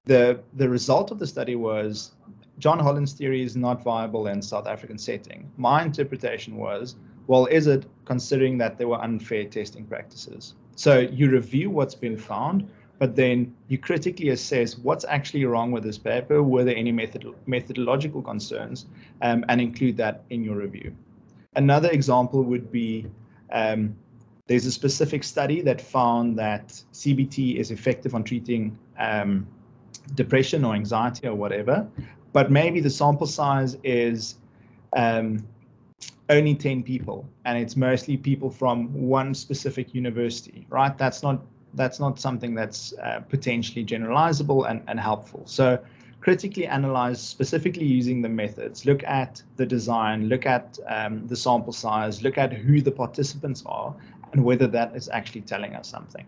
the result of the study was John Holland's theory is not viable in South African setting. My interpretation was, well, is it, considering that there were unfair testing practices? So you review what's been found, but then you critically assess what's actually wrong with this paper, were there any methodological concerns, and include that in your review. Another example would be, there's a specific study that found that CBT is effective on treating depression or anxiety or whatever, but maybe the sample size is only 10 people, and it's mostly people from one specific university, right? That's not something that's potentially generalizable and helpful. So critically analyze, specifically using the methods, look at the design, look at the sample size, look at who the participants are, and whether that is actually telling us something.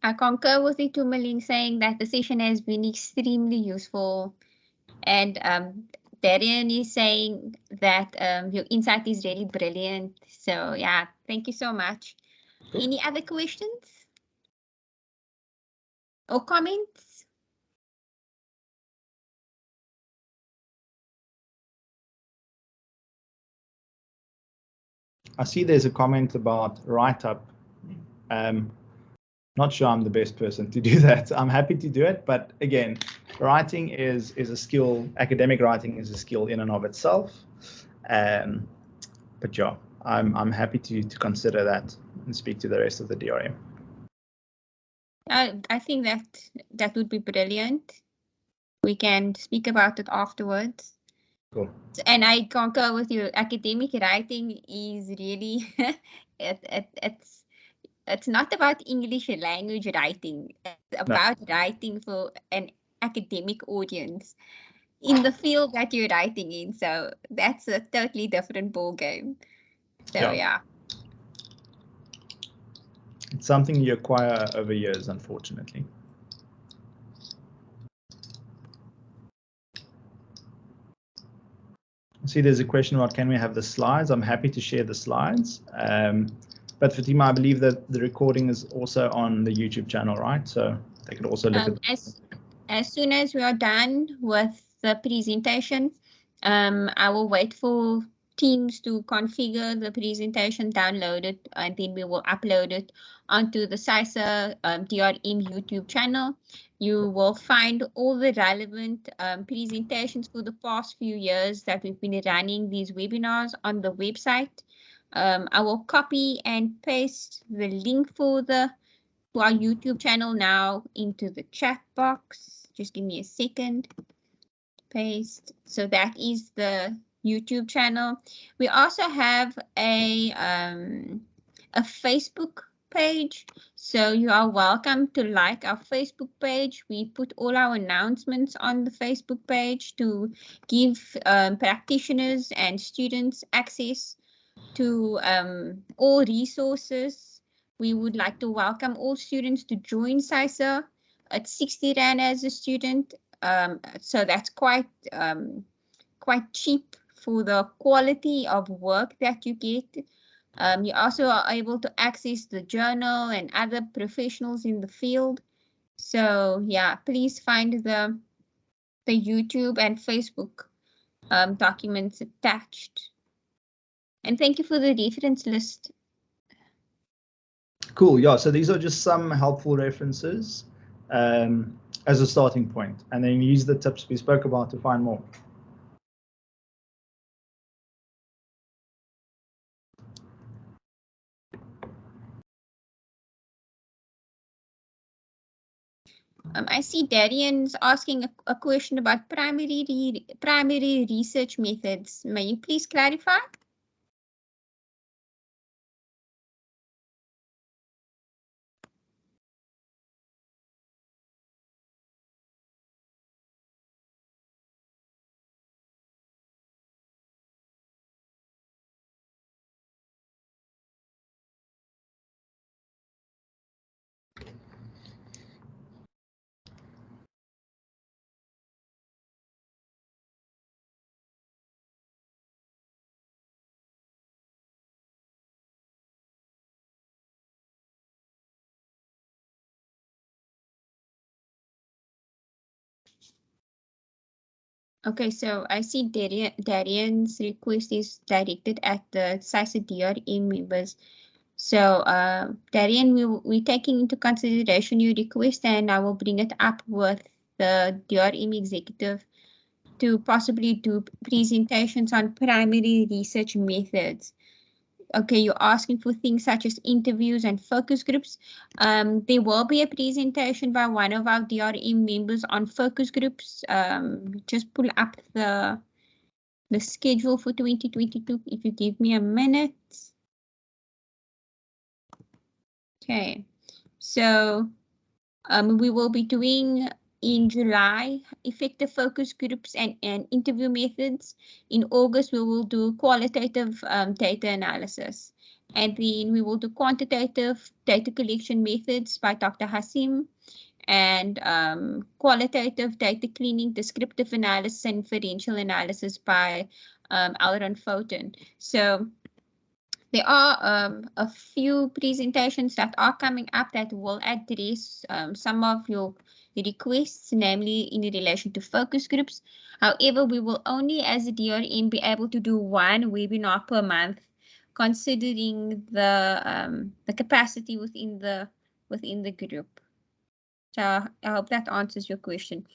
I concur with Itumeleng saying that the session has been extremely useful, and Darian is saying that your insight is really brilliant. So yeah, thank you so much. Cool. Any other questions or comments? I see there's a comment about write-up. Not sure I'm the best person to do that. I'm happy to do it, but again, writing is a skill. Academic writing is a skill in and of itself. But yeah, I'm happy to consider that and speak to the rest of the DRM. I think that would be brilliant. We can speak about it afterwards. Cool. And I concur with you. Academic writing is really it's not about English language writing. It's about writing for an academic audience in the field that you're writing in. So that's a totally different ball game. So yeah. It's something you acquire over years, unfortunately. See, there's a question about, can we have the slides? I'm happy to share the slides. But Fatima, I believe that the recording is also on the YouTube channel, right? So they could also look at as soon as we are done with the presentation, I will wait for Teams to configure the presentation, download it, and then we will upload it onto the SAISA DRM YouTube channel. You will find all the relevant presentations for the past few years that we've been running these webinars on the website. I will copy and paste the link for to our YouTube channel now into the chat box. Just give me a second. Paste. So that is the YouTube channel. We also have a Facebook page, so you are welcome to like our Facebook page. We put all our announcements on the Facebook page to give practitioners and students access to all resources. We would like to welcome all students to join SAISA at 60 Rand as a student. So that's quite cheap for the quality of work that you get. You also are able to access the journal and other professionals in the field. So yeah, please find the YouTube and Facebook documents attached. And thank you for the reference list. Cool. Yeah, so these are just some helpful references. as a starting point, and then use the tips we spoke about to find more. I see Darian's asking a question about primary research methods. May you please clarify? Okay, so I see Darian's request is directed at the CISA DRM members. So Darian, we're taking into consideration your request, and I will bring it up with the DRM executive to possibly do presentations on primary research methods. Okay, you're asking for things such as interviews and focus groups. There will be a presentation by one of our DRM members on focus groups. Just pull up the schedule for 2022 if you give me a minute. Okay, so we will be doing in July effective focus groups and interview methods. In August, we will do qualitative data analysis. And then we will do quantitative data collection methods by Dr. Hasim, and qualitative data cleaning, descriptive analysis, and inferential analysis by Alron Foten. So there are a few presentations that are coming up that will address some of your requests, namely in relation to focus groups. However, we will only, as a DRM, be able to do one webinar per month, considering the capacity within the group. So I hope that answers your question.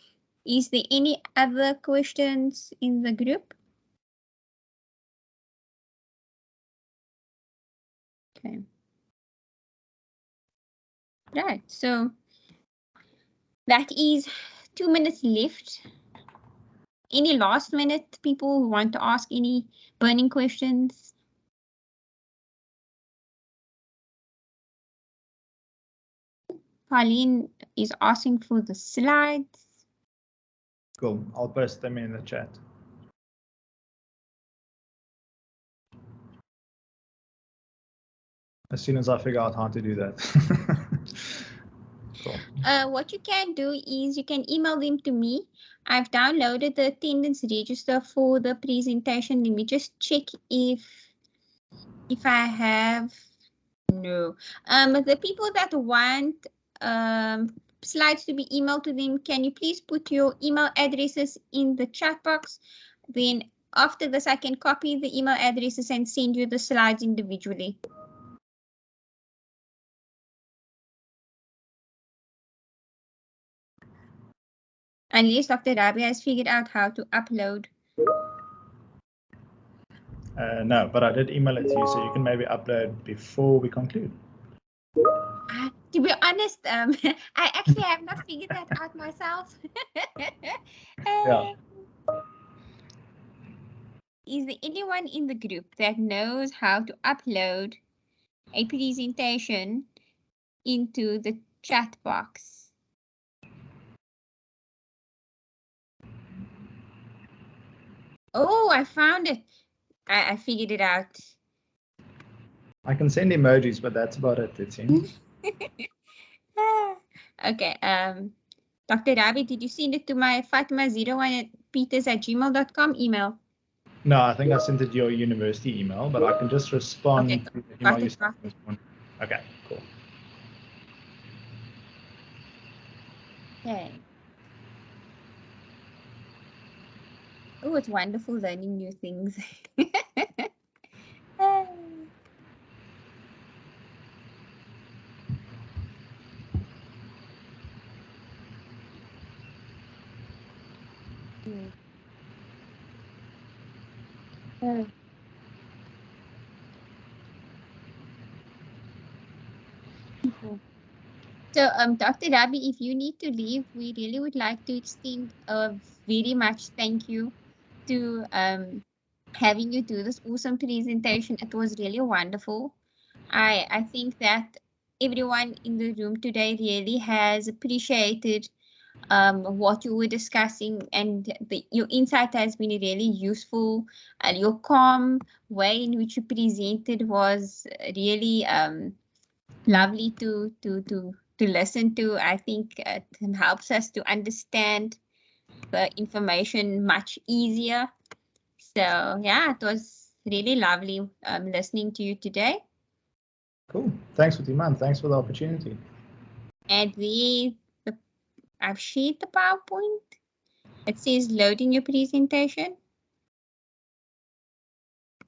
Is there any other questions in the group? Okay. Right, so that is 2 minutes left. Any last minute people who want to ask any burning questions? Pauline is asking for the slides. Cool. I'll post them in the chat. As soon as I figure out how to do that. Cool. What you can do is you can email them to me. I've downloaded the attendance register for the presentation. Let me just check if I have. No. The people that want slides to be emailed to them, can you please put your email addresses in the chat box? Then after this, I can copy the email addresses and send you the slides individually. Unless Dr. Rabie has figured out how to upload. No, but I did email it to you, so you can maybe upload before we conclude. To be honest, I actually have not figured that out myself. Yeah. Is there anyone in the group that knows how to upload a presentation into the chat box? Oh, I found it. I figured it out. I can send emojis, but that's about it, it seems. Okay. Dr. Rabie, did you send it to my fatima01peters@gmail.com email? No, I think I sent it to your university email, but I can just respond Okay, to the got email you it, sent this morning. Okay, cool. Okay. Oh, it's wonderful learning new things. So, Dr. Rabie, if you need to leave, we really would like to extend a very much thank you to having you do this awesome presentation. It was really wonderful. I think that everyone in the room today really has appreciated what you were discussing, and your insight has been really useful. And your calm way in which you presented was really lovely to listen to. I think it helps us to understand the information much easier. So yeah, it was really lovely listening to you today. Cool. Thanks, Fatima. Thanks for the opportunity. And I've shared the PowerPoint. It says loading your presentation.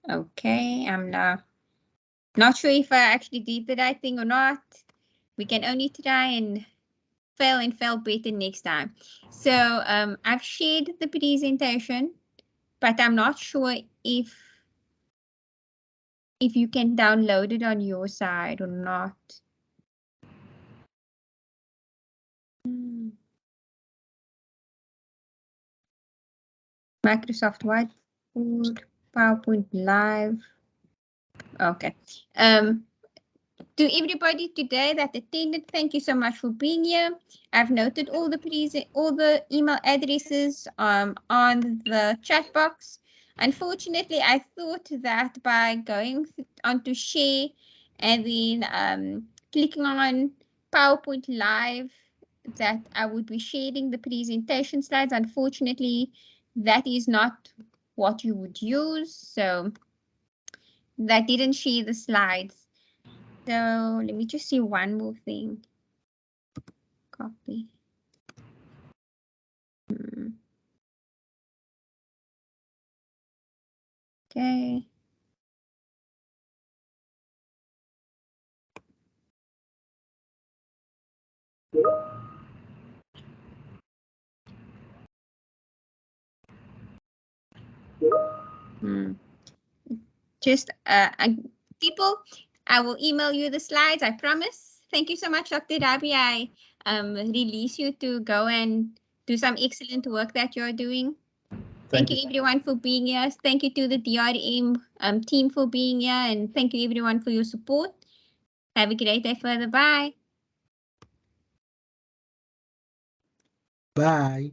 Okay, I'm not sure if I actually did the right thing or not. We can only try and fail better next time. So I've shared the presentation, but I'm not sure if you can download it on your side or not. Microsoft Whiteboard, PowerPoint Live. Okay. To everybody today that attended, thank you so much for being here. I've noted all the email addresses on the chat box. Unfortunately, I thought that by going on to share and then clicking on PowerPoint Live, that I would be sharing the presentation slides. Unfortunately, that is not what you would use, so that didn't share the slides. So let me just see one more thing. Copy. Okay. Just people, I will email you the slides, I promise. Thank you so much, Dr. Rabie. I release you to go and do some excellent work that you're doing. Thank you everyone for being here. Thank you to the DRM team for being here, and thank you everyone for your support. Have a great day further. Bye. Bye.